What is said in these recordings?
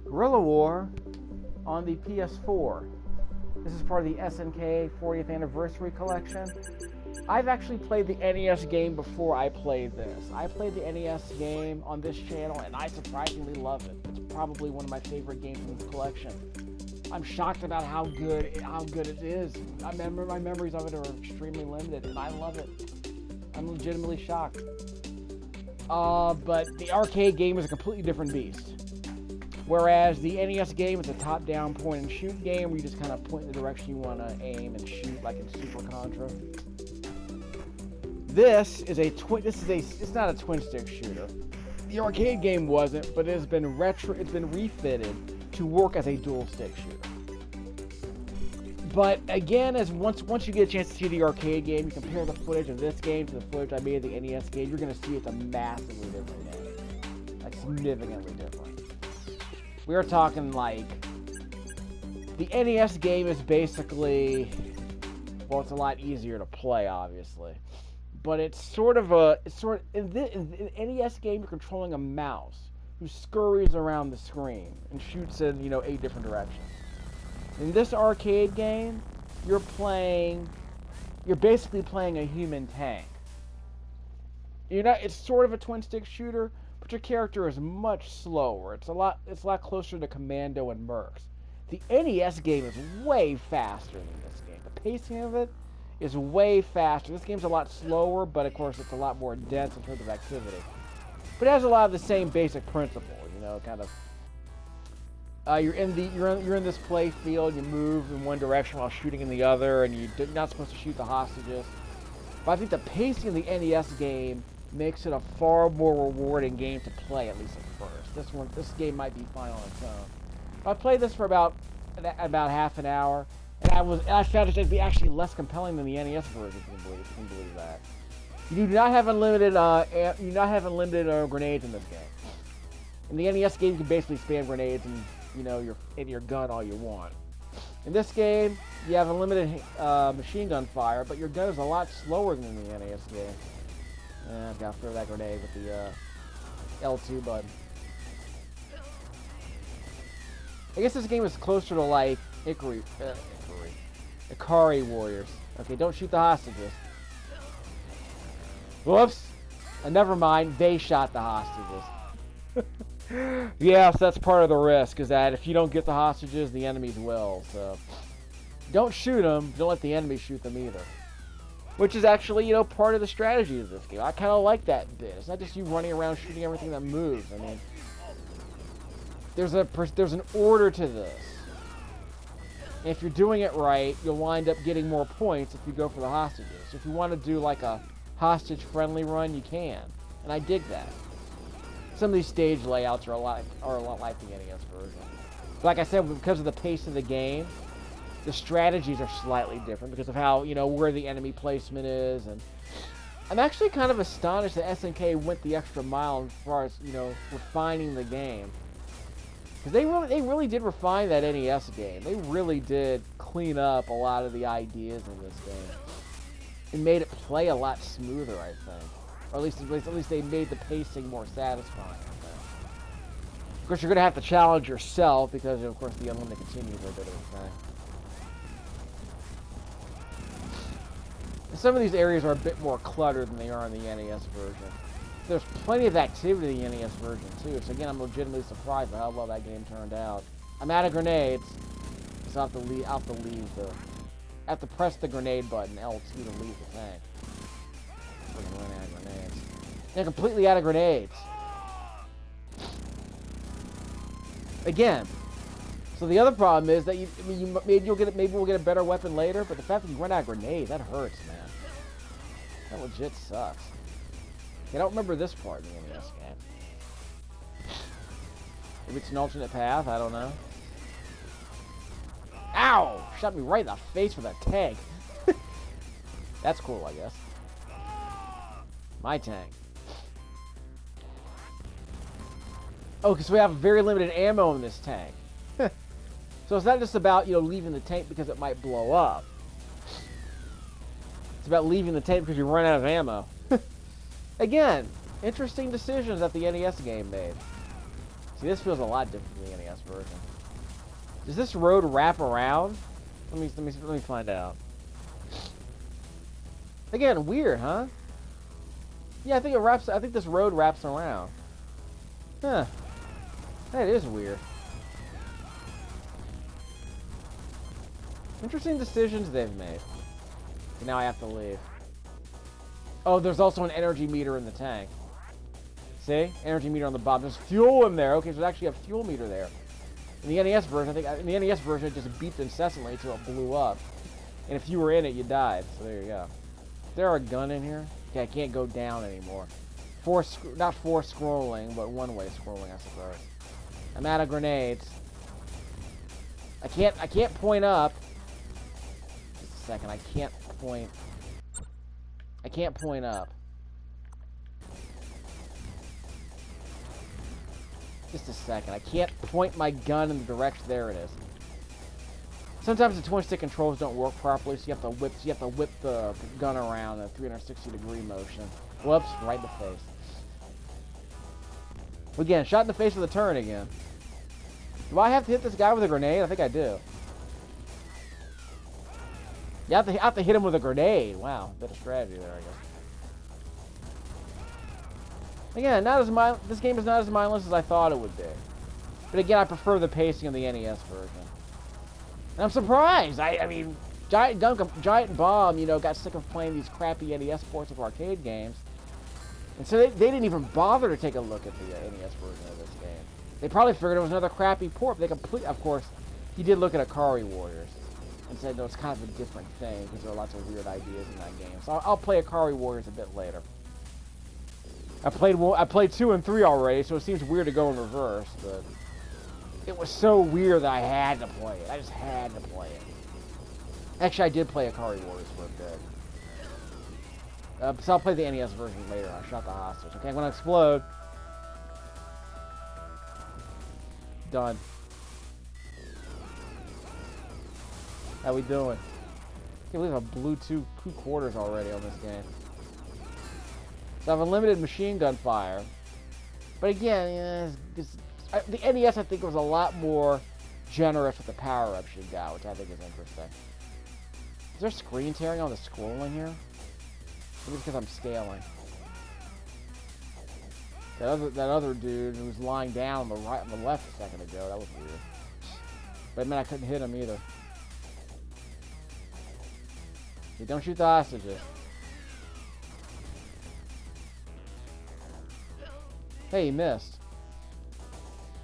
Guerrilla War on the PS4. This is part of the SNK 40th Anniversary Collection. I've actually played the NES game before I played this. I played the NES game on this channel and I surprisingly love it. It's probably one of my favorite games in this collection. I'm shocked about how good it is. My memories of it are extremely limited and I love it. I'm legitimately shocked. But the arcade game is a completely different beast. Whereas the NES game is a top-down point-and-shoot game where you just kind of point in the direction you want to aim and shoot, like in Super Contra. This is it's not a twin-stick shooter. The arcade game wasn't, but it's been refitted to work as a dual-stick shooter. But again, once you get a chance to see the arcade game, you compare the footage of this game to the footage I made of the NES game, you're going to see it's a massively different game. Like, significantly different. We are talking like, the NES game is basically, well, it's a lot easier to play, obviously. But in the NES game, you're controlling a mouse who scurries around the screen and shoots in, 8 different directions. In this arcade game, you're basically playing a human tank. It's sort of a twin-stick shooter, but your character is much slower. It's a lot closer to Commando and Mercs. The NES game is way faster than this game. The pacing of it is way faster. This game's a lot slower, but of course it's a lot more dense in terms of activity. But it has a lot of the same basic principle, kind of. You're in this play field. You move in one direction while shooting in the other, and you're not supposed to shoot the hostages. But I think the pacing of the NES game makes it a far more rewarding game to play, at least at first. This game might be fine on its own. I played this for about half an hour, and I found it to be actually less compelling than the NES version. If you can believe that. You do not have unlimited grenades in this game. In the NES game, you can basically spam grenades and your gun all you want. In this game, you have unlimited machine gun fire, but your gun is a lot slower than in the NES game. I've got to throw that grenade with the L2 button. I guess this game is closer to like Ikari Warriors. Okay, don't shoot the hostages. Whoops! Never mind, they shot the hostages. Yes, that's part of the risk, is that if you don't get the hostages, the enemies will. So don't shoot them, don't let the enemies shoot them either. Which is actually, part of the strategy of this game. I kind of like that bit. It's not just you running around shooting everything that moves. I mean, there's an order to this. And if you're doing it right, you'll wind up getting more points if you go for the hostages. If you want to do like a hostage-friendly run, you can. And I dig that. Some of these stage layouts are a lot like the NES version. But like I said, because of the pace of the game, the strategies are slightly different because of how, where the enemy placement is. And I'm actually kind of astonished that SNK went the extra mile as far as, refining the game. Because they really did refine that NES game. They really did clean up a lot of the ideas in this game. And made it play a lot smoother, I think. Or at least they made the pacing more satisfying, I think. Of course, you're going to have to challenge yourself because, of course, the unlimited continues are a bit of a thing. Some of these areas are a bit more cluttered than they are in the NES version. There's plenty of activity in the NES version, too. So, again, I'm legitimately surprised by how well that game turned out. I'm out of grenades. So I have to press the grenade button, L2, to leave the thing. Freaking run out of grenades. Yeah, completely out of grenades. Again. So the other problem is that maybe we'll get a better weapon later, but the fact that you run out of grenades, that hurts, man. That legit sucks. I don't remember this part in the NES game. Maybe it's an alternate path, I don't know. Ow! Shot me right in the face with a tank. That's cool, I guess. My tank. Oh, because we have very limited ammo in this tank. So it's not just about, leaving the tank because it might blow up. It's about leaving the tank because you run out of ammo. Again, interesting decisions that the NES game made. See, this feels a lot different from the NES version. Does this road wrap around? Let me find out. Again, weird, huh? Yeah, I think it wraps. I think this road wraps around. Huh. That is weird. Interesting decisions they've made. Now I have to leave. Oh, there's also an energy meter in the tank. See? Energy meter on the bottom. There's fuel in there. Okay, so there's actually a fuel meter there. In the NES version, I think in the NES version it just beeped incessantly until it blew up. And if you were in it, you died. So there you go. Is there a gun in here? Okay, I can't go down anymore. Not four scrolling, but one-way scrolling, I suppose. I'm out of grenades. I can't point up. Just a second, I can't point up. Just a second, I can't point my gun in the direction. There it is. Sometimes the twin-stick controls don't work properly, so you have to whip the gun around in a 360-degree motion. Whoops, right in the face. Again, shot in the face with a turn again. Do I have to hit this guy with a grenade? I think I do. You have to hit him with a grenade. Wow, bit of strategy there, I guess. Again, this game is not as mindless as I thought it would be. But again, I prefer the pacing of the NES version. And I'm surprised. I mean, Giant Bomb, you know, got sick of playing these crappy NES ports of arcade games. And so they didn't even bother to take a look at the NES version of this game. They probably figured it was another crappy port. But of course, he did look at Akari Warriors and said, no, it's kind of a different thing because there are lots of weird ideas in that game. So I'll play Akari Warriors a bit later. I played 2 and 3 already, so it seems weird to go in reverse, but it was so weird that I had to play it. I just had to play it. Actually, I did play Akari Warriors for a bit. So I'll play the NES version later. I shot the hostage. Okay, I'm gonna explode. Done. How we doing? I can't believe I blew two quarters already on this game. So I have unlimited machine gun fire. But again, the NES I think was a lot more generous with the power-ups you got, which I think is interesting. Is there screen tearing on the scrolling here? Maybe it's because I'm scaling. That other dude who was lying down on the left a second ago, that was weird. But man, I couldn't hit him either. Hey, don't shoot the hostages. Hey, he missed.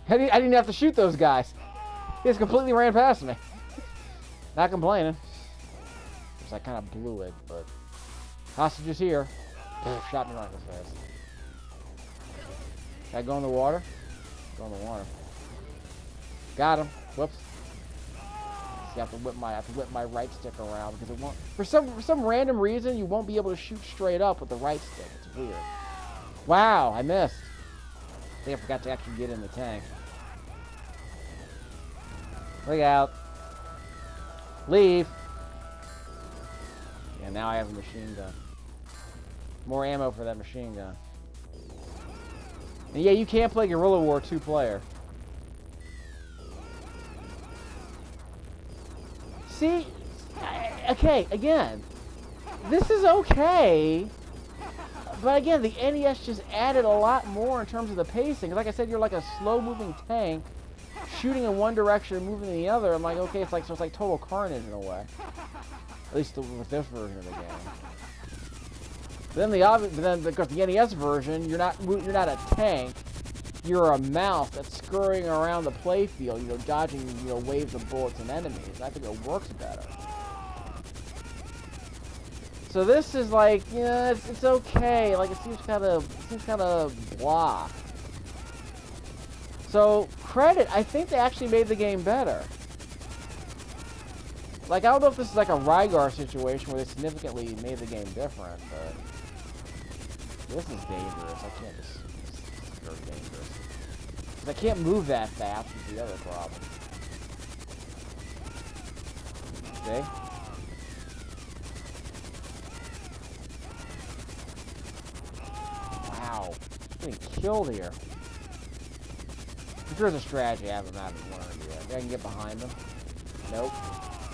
I didn't have to shoot those guys. He just completely ran past me. Not complaining. Because I kind of blew it, but... Hostages here. Shot me right in the face. Can I go in the water? Go in the water. Got him. Whoops. See, I have to whip my right stick around because it won't... For some random reason, you won't be able to shoot straight up with the right stick. It's weird. Wow, I missed. I think I forgot to actually get in the tank. Look out. Leave. Yeah, now I have a machine gun. More ammo for that machine gun. And yeah, you can play Guerrilla War 2-player. See? Okay, again. This is okay. But again, the NES just added a lot more in terms of the pacing. Like I said, you're like a slow-moving tank, shooting in one direction and moving in the other. I'm like, okay, it's like total carnage in a way. At least with this version of the game. Then because the NES version, you're not a tank. You're a mouse that's scurrying around the playfield, you know, dodging, you know, waves of bullets and enemies. I think it works better. So this is like, yeah, it's okay. Like it seems kind of blah. So credit, I think they actually made the game better. Like I don't know if this is like a Rygar situation where they significantly made the game different, but this is dangerous. I can't just. This is very dangerous. Because I can't move that fast. Is the other problem. See? Wow. I'm getting killed here. If there's a strategy, I haven't learned yet. I can get behind them. Nope.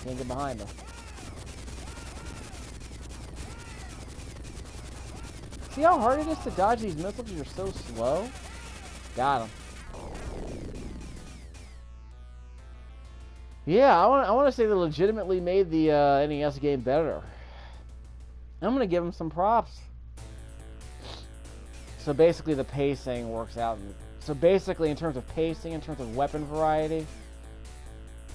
Can't get behind them. See how hard it is to dodge these missiles? You're so slow. Got him. Yeah, I want to say they legitimately made the NES game better. I'm going to give them some props. So basically the pacing works out. So basically in terms of pacing, in terms of weapon variety,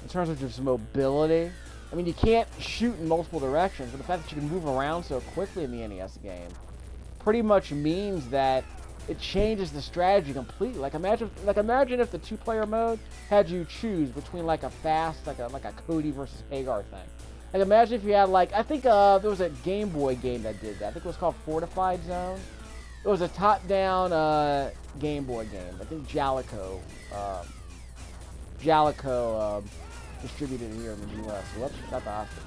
in terms of just mobility, I mean, you can't shoot in multiple directions, but the fact that you can move around so quickly in the NES game pretty much means that it changes the strategy completely. Like imagine if the two-player mode had you choose between like a fast, like a Cody versus Hagar thing. Like imagine if you had like, I think there was a Game Boy game that did that. I think it was called Fortified Zone. It was a top-down Game Boy game. I think Jalico distributed here in the U.S. Whoops, got the hostage.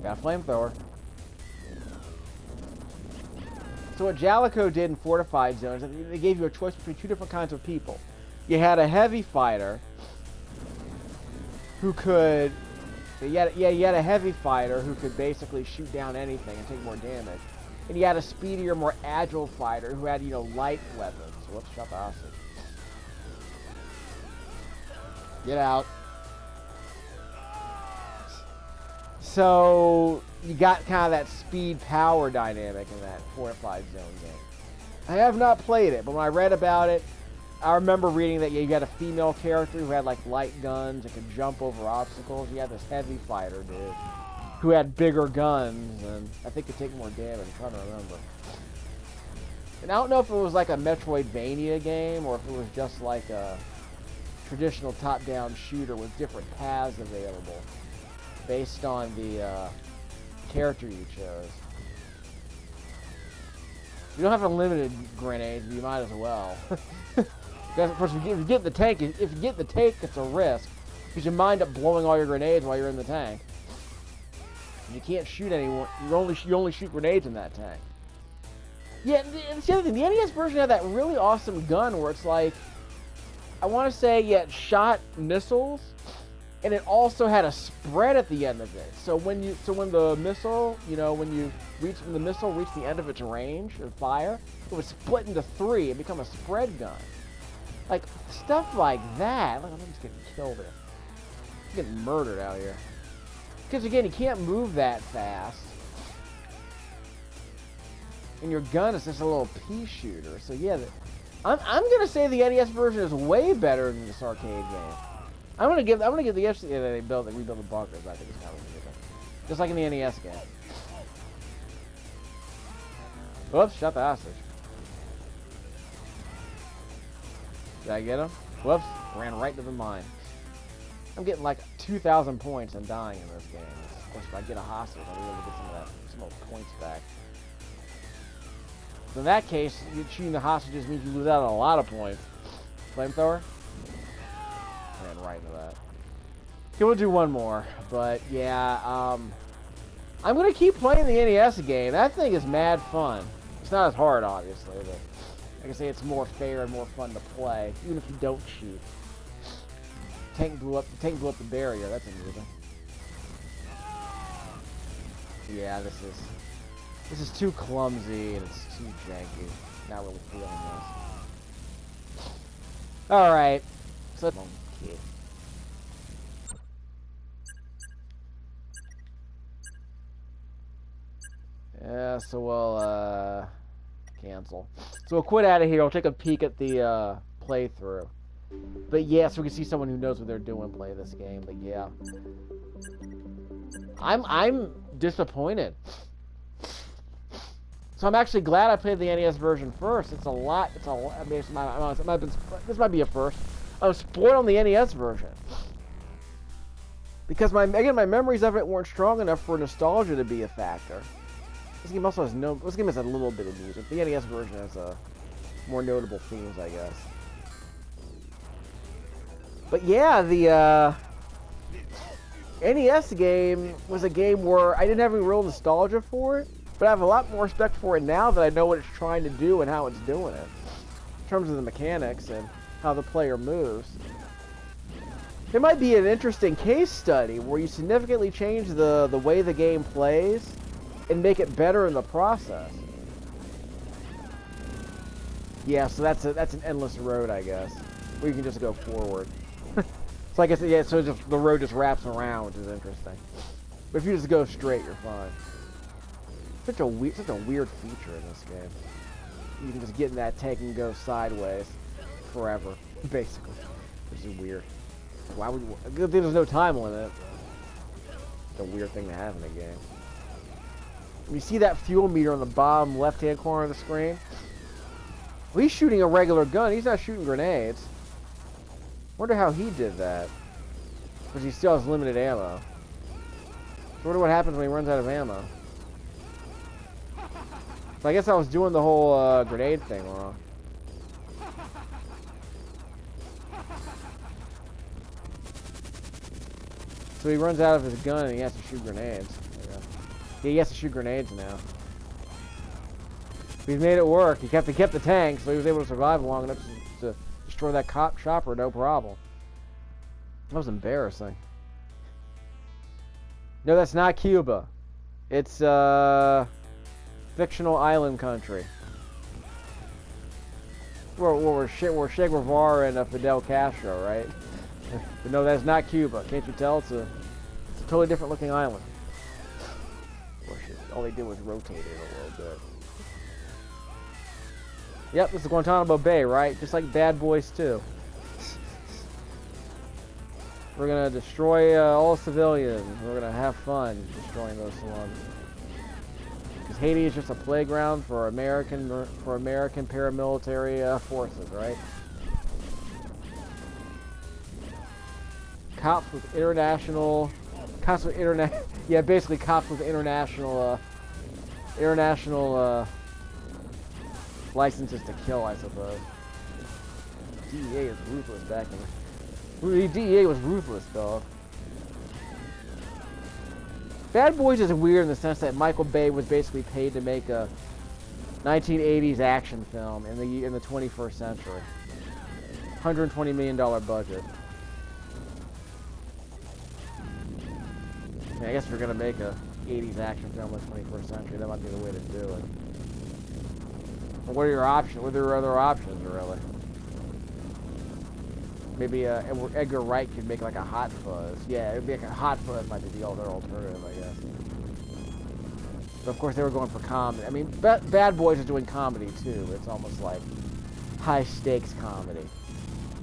Got a flamethrower. So what Jalico did in Fortified Zones, they gave you a choice between two different kinds of people. You had a heavy fighter who could, you had a heavy fighter who could basically shoot down anything and take more damage. And you had a speedier, more agile fighter who had, light weapons. So let's shut the hostage. Get out. So you got kind of that speed-power dynamic in that Fortified Zone game. I have not played it, but when I read about it, I remember reading that you got a female character who had like light guns and could jump over obstacles. You had this heavy fighter dude who had bigger guns and I think could take more damage. I'm trying to remember. And I don't know if it was like a Metroidvania game or if it was just like a traditional top-down shooter with different paths available based on the character you chose. You don't have unlimited grenades, but you might as well. Because of course, if you get the tank, it's a risk because you mind up blowing all your grenades while you're in the tank. You can't shoot anyone. You only shoot grenades in that tank. Yeah, it's the other thing. The NES version had that really awesome gun where it's like, I want to say, it shot missiles, and it also had a spread at the end of it. So when the missile, when the missile reached the end of its range of fire, it would split into three and become a spread gun. Like stuff like that. Look, I'm just getting killed here. I'm getting murdered out here. Because again, you can't move that fast. And your gun is just a little pea shooter. So yeah, I'm gonna say the NES version is way better than this arcade game. I'm gonna give the FC. Yeah, they rebuild the bunkers. I think it's kind of ridiculous. Just like in the NES game. Whoops! Shot the hostage. Did I get him? Whoops! Ran right to the mine. I'm getting like 2,000 points and dying in this game. Of course, if I get a hostage, I'll be able to get some of those points back. So in that case, shooting the hostages means you lose out on a lot of points. Flamethrower? Ran right into that. Okay, we'll do one more. But yeah, I'm gonna keep playing the NES game. That thing is mad fun. It's not as hard, obviously, but like I say, it's more fair and more fun to play, even if you don't shoot. Tank blew up the barrier. That's amusing. Yeah, this is too clumsy and it's too janky. Not really feeling this. All right, so monkey. Yeah, so we'll cancel. So we'll quit out of here. I'll take a peek at the playthrough. But yeah, so we can see someone who knows what they're doing play this game. But yeah, I'm disappointed. So I'm actually glad I played the NES version first. It's a lot. I mean, this might be a first. I was spoiled on the NES version because my memories of it weren't strong enough for nostalgia to be a factor. This game also has This game has a little bit of music. The NES version has more notable themes, I guess. But yeah, the NES game was a game where I didn't have any real nostalgia for it, but I have a lot more respect for it now that I know what it's trying to do and how it's doing it. terms of the mechanics and how the player moves. It might be an interesting case study where you significantly change the way the game plays and make it better in the process. Yeah, so that's an endless road, I guess, where you can just go forward. So I guess, yeah, so just, the road just wraps around, which is interesting. But if you just go straight, you're fine. Such a weird feature in this game. You can just get in that tank and go sideways forever, basically, which is weird. Why would you? Good thing there's no time limit. It's a weird thing to have in a game. When you see that fuel meter on the bottom left-hand corner of the screen, well, he's shooting a regular gun. He's not shooting grenades. Wonder how he did that. Because he still has limited ammo. So wonder what happens when he runs out of ammo. So I guess I was doing the whole grenade thing wrong. So he runs out of his gun and he has to shoot grenades. Yeah, he has to shoot grenades now. He's made it work. He kept the tank, so he was able to survive long enough to destroy that chopper, no problem. That was embarrassing. No, that's not Cuba. It's fictional island country. We're Che Guevara and Fidel Castro, right? But no, that's not Cuba. Can't you tell? It's a totally different looking island. All they did was rotate it a little bit. Yep, this is Guantanamo Bay, right? Just like Bad Boys 2. We're gonna destroy all civilians. We're gonna have fun destroying those slums. Because Haiti is just a playground for American paramilitary forces, right? Cops with international, yeah, basically cops with international licenses to kill, I suppose. DEA is ruthless back in. The DEA was ruthless, dog. Bad Boys is weird in the sense that Michael Bay was basically paid to make a 1980s action film in the 21st century. $120 million budget. I guess if you're gonna make a 80s action film in the 21st century, that might be the way to do it. But what are your options? What are your other options, really? Maybe Edgar Wright could make like a Hot Fuzz. Yeah, it'd be like a Hot Fuzz might be the other alternative, I guess. But of course, they were going for comedy. I mean, Bad Boys is doing comedy too. It's almost like high stakes comedy.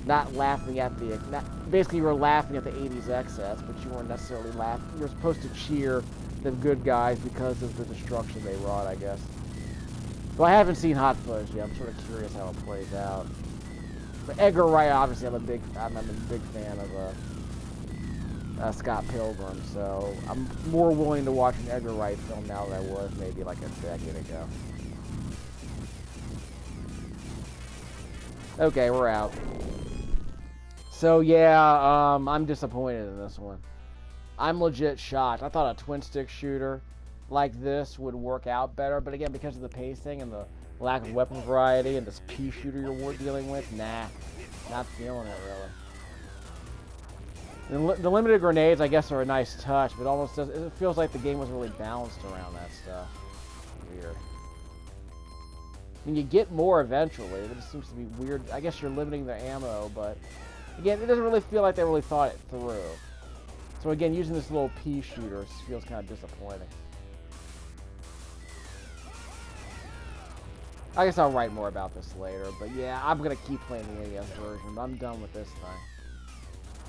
Not laughing at the... basically, you were laughing at the 80s excess, but you weren't necessarily laughing. You were supposed to cheer the good guys because of the destruction they wrought, I guess. Well, I haven't seen Hot Fuzz yet. I'm sort of curious how it plays out. But Edgar Wright, obviously, I'm a big fan of Scott Pilgrim, so I'm more willing to watch an Edgar Wright film now than I was maybe like a decade ago. Okay, we're out. So yeah, I'm disappointed in this one. I'm legit shocked. I thought a twin stick shooter like this would work out better, but again, because of the pacing and the lack of weapon variety and this pea shooter you're dealing with, nah, not feeling it really. The limited grenades, I guess, are a nice touch, but it feels like the game was really balanced around that stuff. Weird. I mean, you get more eventually, but it seems to be weird. I guess you're limiting the ammo, but again, it doesn't really feel like they really thought it through. So again, using this little pea shooter feels kind of disappointing. I guess I'll write more about this later, but yeah, I'm gonna keep playing the NES version, but I'm done with this thing.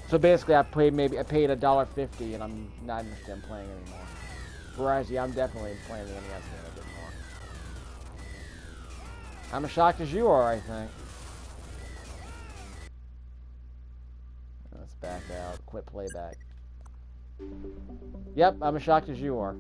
So basically, I paid $1.50, and I'm not interested in playing anymore. Whereas, yeah, I'm definitely playing the NES game a bit more. I'm as shocked as you are, I think. Let's back out. Quit playback. Yep, I'm as shocked as you are.